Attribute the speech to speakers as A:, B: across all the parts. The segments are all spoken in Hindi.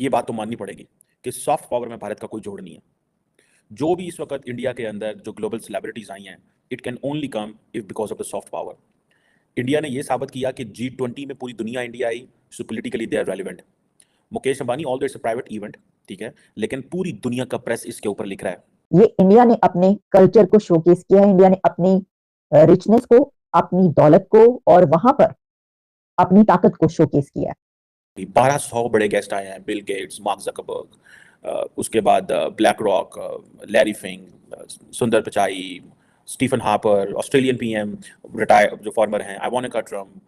A: ये बात तो माननी पड़ेगी कि सॉफ्ट पावर में भारत का कोई जोड़ नहीं है। जो भी इस वक्त इंडिया के अंदर जो ग्लोबल सेलिब्रिटीज आई हैं, it can only come if because of the soft power. India ने ये साबित किया कि G20 में पूरी दुनिया इंडिया आई, so politically they are relevant. Mukesh Ambani, all it's a private event, ठीक है, लेकिन पूरी दुनिया का प्रेस इसके ऊपर लिख रहा है।
B: ये इंडिया ने अपने कल्चर को शोकेस किया है, इंडिया ने अपनी रिचनेस को, अपनी दौलत को और वहां पर अपनी ताकत को शोकेस किया है।
A: 1200 बड़े गेस्ट आए हैं, बिल गेट्स, मार्क जकरबर्ग, उसके बाद black rock, Larry Fink, Sundar Pichai, Stephen Harper, Australian PM retire जो फॉर्मर हैं, इवानिका ट्रम्प,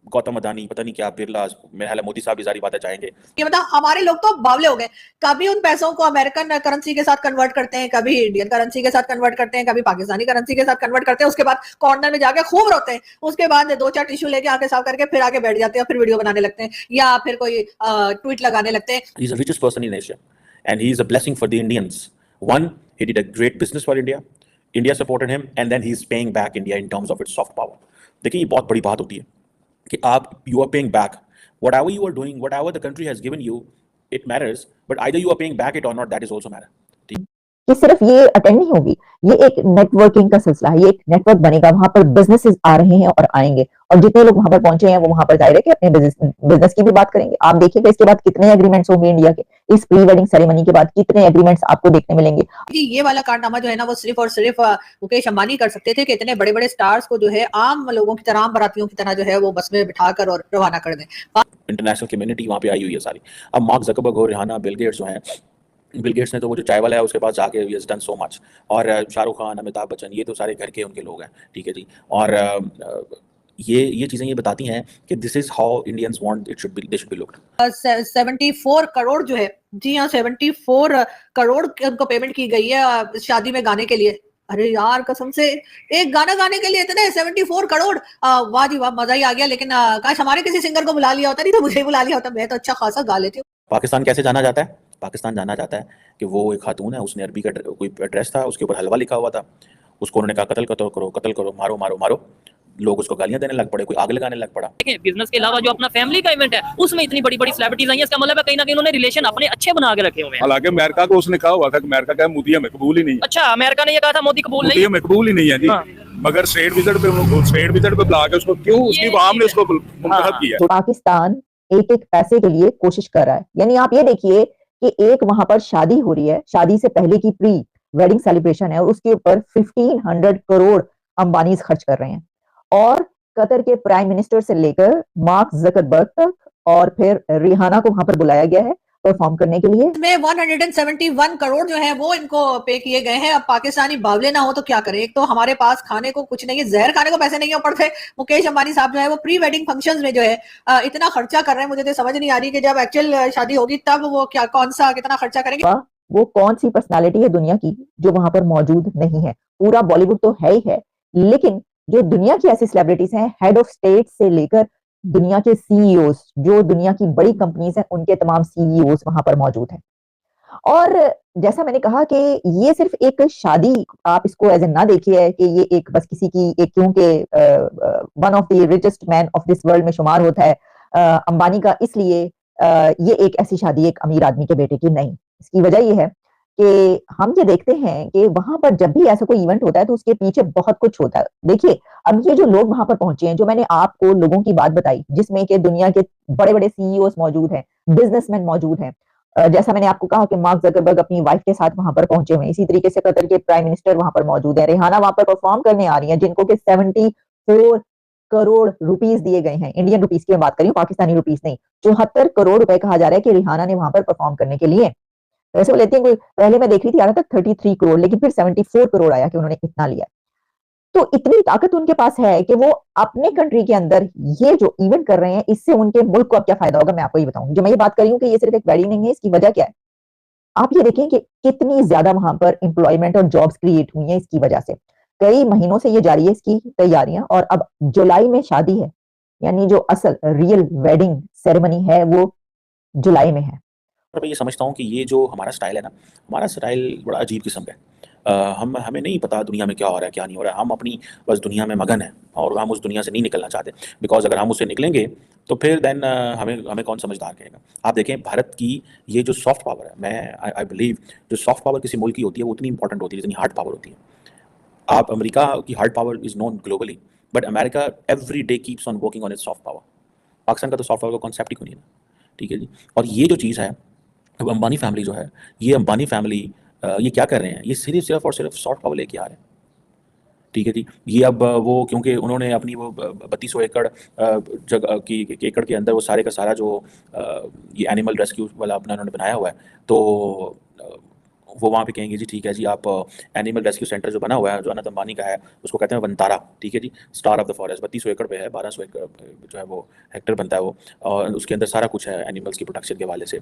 A: गौतम अदानी, पता नहीं क्या, बिरला, मेरे ख्याल है मोदी साहब भी सारी बातें चाहेंगे।
C: ये मतलब हमारे लोग तो बावले हो गए, कभी उन पैसों को अमेरिकन करेंसी के साथ कन्वर्ट करते हैं, कभी इंडियन करेंसी के साथ कन्वर्ट करते हैं, कभी पाकिस्तानी करेंसी के साथ कन्वर्ट करते हैं, उसके बाद कॉर्नर में जाके खूब रोते हैं, उसके बाद 2-4 टिश्यू लेके आके साफ करके फिर आके बैठ जाते हैं, फिर वीडियो बनाने लगते हैं या फिर कोई ट्वीट लगाने लगते हैं।
A: He is the richest person in Asia and he is a blessing for the Indians. One, he did a great business for India. India supported him and then he is paying back India in terms of its soft power. देखिए, ये बहुत बड़ी बात होती है कि आप you are paying back whatever you are doing, whatever the country has given you, it matters, but either you are paying back it or not, that is also matter.
B: कि सिर्फ ये अटेंड नहीं होगी, ये एक नेटवर्किंग का सिलसिला है, ये एक नेटवर्क बनेगा, वहां पर बिजनेसेस आ रहे हैं और आएंगे, और जितने लोग वहां पर पहुंचे हैं वो वहां पर जाहिर है कि अपने बिजनेस की भी बात करेंगे। आप देखिएगा इसके बाद कितने एग्रीमेंट्स होंगे इंडिया के, इस प्री वेडिंग सेरेमनी के बाद कितने एग्रीमेंट्स आपको देखने मिलेंगे।
C: ये वाला कारनामा जो है ना वो सिर्फ और सिर्फ मुकेश अंबानी कर सकते थे कि इतने बड़े बड़े स्टार्स को जो है आम लोगों की तरह, आम बारातियों की तरह जो है वो बस में बिठाकर और रवाना कर दें।
A: इंटरनेशनल कम्युनिटी वहाँ पे आई हुई है सारी। अब मार्क जकरबर्ग हो, रिहाना, बिल गेट्स जो हैं, बिल गेट्स ने तो वो जो चाय वाला है उसके पास जाके he has done so much, और शाहरुख खान, अमिताभ बच्चन, ये तो सारे घर के उनके लोग हैं, ठीक है जी। और ये चीजें ये बताती हैं कि this is how Indians want it should B, they should be looked.
C: 74 crore जो है, जी हाँ 74 करोड़ उनको पेमेंट की गई है शादी में गाने के लिए। अरे यार कसम से, एक गाना गाने के लिए इतने 74 करोड़, वाह जी वाह, मजा ही आ गया। लेकिन काश हमारे किसी सिंगर को बुला लिया होता, नहीं तो मुझे ही बुला लिया होता, मैं तो अच्छा खासा गा लेती हूँ।
A: पाकिस्तान कैसे जाना जाता है? पाकिस्तान जाना जाता है कि वो एक खातून है, उसने अरबी का कोई ड्रेस था, उसके ऊपर हलवा लिखा हुआ था, उसको उन्होंने कहा कत्ल करो करो, कत्ल करो, मारो मारो मारो, लोग उसको गालियां देने लग पड़े, कोई आग लगाने लग पड़ा।
D: देखिए, बिजनेस के अलावा जो अपना फैमिली का इवेंट है उसमें इतनी बड़ी बड़ी सेलिब्रिटीज आई हैं, इसका मतलब है कहीं ना कहीं उन्होंने रिलेशन अपने अच्छे बना के रखे हुए हैं।
E: हालांकि अमेरिका को उसने कहा हुआ था कि अमेरिका का मोदी हमें कबूल ही नहीं है।
D: अच्छा, अमेरिका ने ये कहा था मोदी कबूल नहीं,
E: मोदी हमें कबूल ही नहीं है जी। मगर स्टेट विजिट पे बुला के उसको क्यों, उसकी आवाम ने उसको मुंतखब किया।
B: पाकिस्तान एक एक पैसे के लिए कोशिश कर रहा है। यानी आप ये देखिए कि एक वहां पर शादी हो रही है, शादी से पहले की प्री वेडिंग सेलिब्रेशन है, और उसके ऊपर 1500 करोड़ अंबानी खर्च कर रहे हैं, और कतर के प्राइम मिनिस्टर से लेकर मार्क जकरबर्ग तक और फिर रिहाना को वहां पर बुलाया गया है परफॉर्म करने के लिए।
C: में 171 करोड़ जो है वो इनको पे किए गए हैं। अब पाकिस्तानी बावले ना हो तो क्या करें, एक तो हमारे पास खाने को कुछ नहीं है, जहर खाने को पैसे नहीं है, ऊपर से मुकेश अंबानी साहब जो है वो प्री वेडिंग फंक्शंस में जो है इतना खर्चा कर रहे हैं। मुझे तो समझ नहीं आ रही कि जब एक्चुअल शादी होगी तब वो क्या, कौन सा, कितना खर्चा करेंगे।
B: वो कौन सी पर्सनालिटी है दुनिया की जो वहां पर मौजूद नहीं है? पूरा बॉलीवुड तो है ही है, लेकिन जो दुनिया की ऐसी सेलिब्रिटीज हैं, हेड ऑफ स्टेट से लेकर दुनिया के सीईओज, जो दुनिया की बड़ी कंपनीज हैं, उनके तमाम सीईओज वहां पर मौजूद हैं। और जैसा मैंने कहा कि ये सिर्फ एक शादी, आप इसको एज ए ना देखिए कि ये एक बस किसी की एक, क्योंकि one of the richest man of this world में शुमार होता है अंबानी का, इसलिए ये एक ऐसी शादी एक अमीर आदमी के बेटे की नहीं। इसकी वजह ये है कि हम ये देखते हैं कि वहां पर जब भी ऐसा कोई इवेंट होता है तो उसके पीछे बहुत कुछ होता है। देखिए, अब ये जो लोग वहां पर पहुंचे हैं, जो मैंने आपको लोगों की बात बताई, जिसमें कि दुनिया के बड़े बड़े सीईओ मौजूद हैं, बिजनेसमैन मौजूद हैं, जैसा मैंने आपको कहा कि मार्क जकरबर्ग अपनी वाइफ के साथ वहां पर पहुंचे हुए हैं, इसी तरीके से कतर के प्राइम मिनिस्टर वहां पर मौजूद है, रिहाना वहां पर परफॉर्म करने आ रही है, जिनको कि 74 करोड़ रुपीस दिए गए हैं। इंडियन रुपीस की बात करी, पाकिस्तानी रुपीस नहीं। 74 करोड़ रुपए कहा जा रहा है कि रिहाना ने वहां पर परफॉर्म करने के लिए। वैसे वो लेते हैं, पहले मैं देख रही थी आ रहा था 33 करोड़, लेकिन फिर 74 करोड़ आया कि उन्होंने इतना लिया। तो इतनी ताकत उनके पास है कि वो अपने कंट्री के अंदर ये जो इवेंट कर रहे हैं, इससे उनके मुल्क को अब क्या फायदा होगा मैं आपको ये बताऊं। जो मैं ये बात कर रही हूँ कि ये सिर्फ एक वेडिंग नहीं है, इसकी वजह क्या है? आप ये देखें कि कितनी ज्यादा वहां पर एम्प्लॉयमेंट और जॉब्स क्रिएट हुई हैं इसकी वजह से। कई महीनों से ये जारी है इसकी तैयारियां, और अब जुलाई में शादी है, यानी जो असल रियल वेडिंग सेरेमनी है वो जुलाई में है।
A: और मैं ये समझता हूँ कि ये जो हमारा स्टाइल है ना, हमारा स्टाइल बड़ा अजीब किस्म का है। हमें नहीं पता दुनिया में क्या हो रहा है क्या नहीं हो रहा है, हम अपनी बस दुनिया में मगन है और हम उस दुनिया से नहीं निकलना चाहते, बिकॉज अगर हम उससे निकलेंगे तो फिर देन हमें हमें कौन समझदार कहेगा। आप देखें भारत की ये जो सॉफ्ट पावर है, मैं आई बिलीव जो सॉफ्ट पावर किसी मुल्क की होती है वो उतनी इंपॉर्टेंट होती है जितनी हार्ड पावर होती है। आप अमेरिका की hard power is known globally, but America every day keeps on working on it's soft power. Pakistan का तो सॉफ्ट पावर का कॉन्सेप्ट ही कोई नहीं है, ठीक है जी। और ये जो चीज़ है, अब अंबानी फैमिली जो है, ये अंबानी फैमिली ये क्या कर रहे हैं, ये सिर्फ और सिर्फ सॉफ्ट पावर लेके आ रहे हैं, ठीक है जी। ये अब वो क्योंकि उन्होंने अपनी वो 3200 एकड़ जगह की एकड़ के अंदर वो सारे का सारा जो ये एनिमल रेस्क्यू वाला अपना उन्होंने बनाया हुआ है, तो वो वहाँ पे कहेंगे जी ठीक है जी, आप एनिमल रेस्क्यू सेंटर जो बना हुआ है जो अनंत अंबानी का है उसको कहते हैं वनतारा, ठीक है जी, स्टार ऑफ द फॉरेस्ट, 3200 एकड़ पे है, 1200 एकड़ जो है वो हेक्टर बनता है वो, और उसके अंदर सारा कुछ है एनिमल्स की प्रोटेक्शन के हवाले से।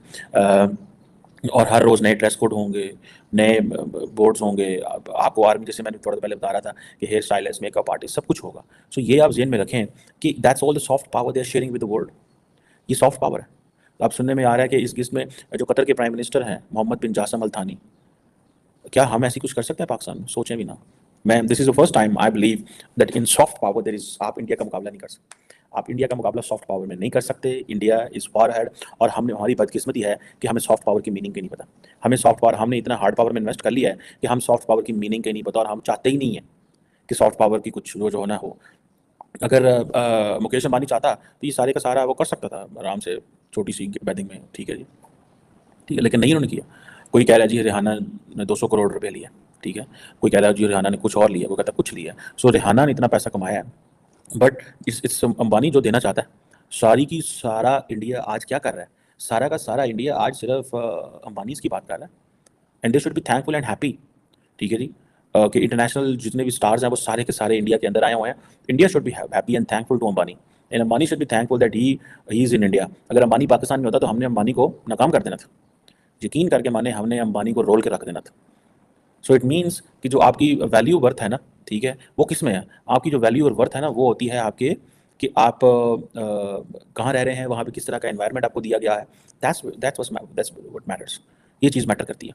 A: और हर रोज़ नए ड्रेस कोड होंगे, नए बोर्ड्स होंगे, आपको आर्मी जैसे मैंने थोड़ा पहले बता रहा था कि हेयर स्टाइलिस्ट, मेकअप आर्टिस्ट, सब कुछ होगा। सो ये आप जेहन में रखें कि that's all the soft power they are sharing with the world. ये सॉफ्ट पावर है। तो आप सुनने में आ रहा है कि इसमें जो कतर के प्राइम मिनिस्टर हैं मोहम्मद बिन जासम अल थानी, क्या हम ऐसी कुछ कर सकते हैं पाकिस्तान में? सोचें भी ना। मैं this is the first time I believe that in soft power there is, आप इंडिया का मुकाबला नहीं कर सकते, आप इंडिया का मुकाबला सॉफ्ट पावर में नहीं कर सकते। इंडिया इज़ फार हेड, और हमारी बदकिस्मती है कि हमें सॉफ्ट पावर की मीनिंग ही नहीं पता। हमें सॉफ्ट पावर, हमने इतना हार्ड पावर में इन्वेस्ट कर लिया है कि हम सॉफ्ट पावर की मीनिंग ही नहीं पता, और हम चाहते ही नहीं है कि सॉफ्ट पावर की कुछ जो होना हो। अगर मुकेश अंबानी चाहता तो ये सारे का सारा वो कर सकता था आराम से, छोटी सी बैदिंग में, ठीक है जी, ठीक है, लेकिन नहीं उन्होंने किया। कोई कह रहा है जी रिहाना ने 200 करोड़ रुपए लिया, ठीक है, कोई कह रहा है जी रिहाना ने कुछ और लिया, कोई कहता है कुछ लिया। सो रिहाना ने इतना पैसा कमाया है, बट इस अंबानी जो देना चाहता है, सारी की सारा इंडिया आज क्या कर रहा है, सारा का सारा इंडिया आज सिर्फ अंबानीज़ की बात कर रहा है, and they should be thankful and happy, ठीक है जी, कि इंटरनेशनल जितने भी स्टार्स हैं वो सारे के सारे इंडिया के अंदर आए हुए हैं। India should be happy and thankful to Ambani, and Ambani should be thankful that he is in India. अगर अंबानी पाकिस्तान में होता तो हमने अंबानी को नाकाम कर देना था, यकीन करके माने, हमने अंबानी को रोल के रख देना था। सो इट मीन्स कि जो आपकी वैल्यू वर्थ है ना, ठीक है, वो किस में है? आपकी जो वैल्यू और वर्थ है ना वो होती है आपके कि आप कहाँ रह रहे हैं, वहाँ पे किस तरह का एनवायरनमेंट आपको दिया गया है। That's what matters. ये चीज़ मैटर करती है।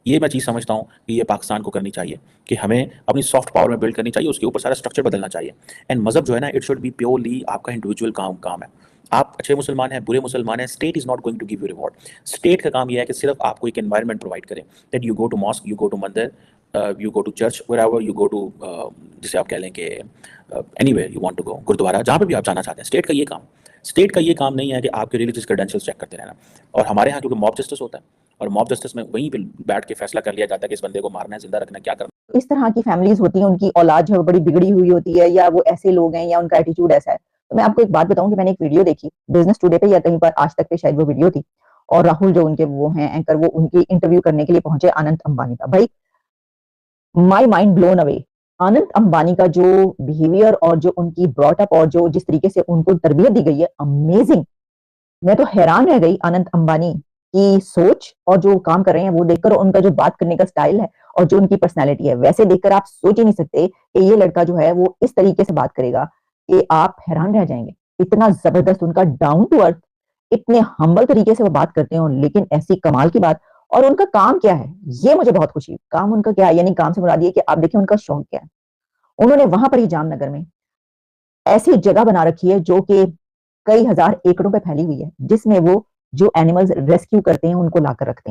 A: ये मैं चीज़ समझता हूँ कि ये पाकिस्तान को करनी चाहिए कि हमें अपनी सॉफ्ट पावर में बिल्ड करनी चाहिए, उसके ऊपर सारा स्ट्रक्चर बदलना चाहिए। एंड मज़हब जो है ना, इट शुड बी प्योरली आपका इंडिविजुअल काम है। आप अच्छे मुसलमान हैं, बुरे मुसलमान हैं, state is not going to give you reward. State का काम यह है कि सिर्फ आपको एक एनवायरनमेंट प्रोवाइड करें, that you go to mosque, you go to mandir, you go to church, wherever you go to, जिसे आप कह लें कि anywhere you want to go, gurdwara, जहाँ पे भी आप जाना चाहते हैं। स्टेट का ये काम नहीं है कि आपके रिलीजियस क्रेडेंशियल्स चेक करते रहना। और हमारे यहाँ क्योंकि मॉब जस्टिस होता है, और मॉब जस्टिस में वहीं पे बैठ के फैसला कर लिया जाता है कि इस बंदे को मारना है, जिंदा रखना है, क्या करना।
B: इस तरह की फैमिलीज होती हैं, उनकी औलाद जो है बड़ी बिगड़ी हुई होती है, या वो ऐसे लोग हैं, या उनका एटीट्यूड ऐसा है। तो मैं आपको एक बात बताऊं कि मैंने एक वीडियो देखी बिजनेस टुडे पे या कहीं पर, आज तक पे शायद वो वीडियो थी, और राहुल जो उनके वो हैं एंकर, वो उनकी इंटरव्यू करने के लिए पहुंचे अनंत अंबानी का। भाई my mind blown away. Anant Ambani का जो बिहेवियर और जो उनकी ब्रॉटअप और जो जिस तरीके से उनको तरबियत दी गई है, अमेजिंग। मैं तो हैरान रह गई अनंत अंबानी की सोच और जो काम कर रहे हैं वो देखकर, उनका जो बात करने का स्टाइल है और जो उनकी पर्सनैलिटी है, वैसे देखकर आप सोच ही नहीं सकते कि ये लड़का जो है वो इस तरीके से बात करेगा कि आप हैरान रह जाएंगे। इतना जबरदस्त उनका डाउन टू अर्थ, इतने हम्बल तरीके से वो बात करते हैं, लेकिन ऐसी कमाल की बात। और उनका काम क्या है, ये मुझे बहुत खुशी। काम उनका क्या है, यानी काम से मुराद ये कि आप देखिए उनका शौक क्या है। उन्होंने वहां पर ही जामनगर में ऐसी जगह बना रखी है जो कि कई हजार एकड़ों पे फैली हुई है, जिसमें वो जो एनिमल्स रेस्क्यू करते हैं उनको लाकर रखते हैं।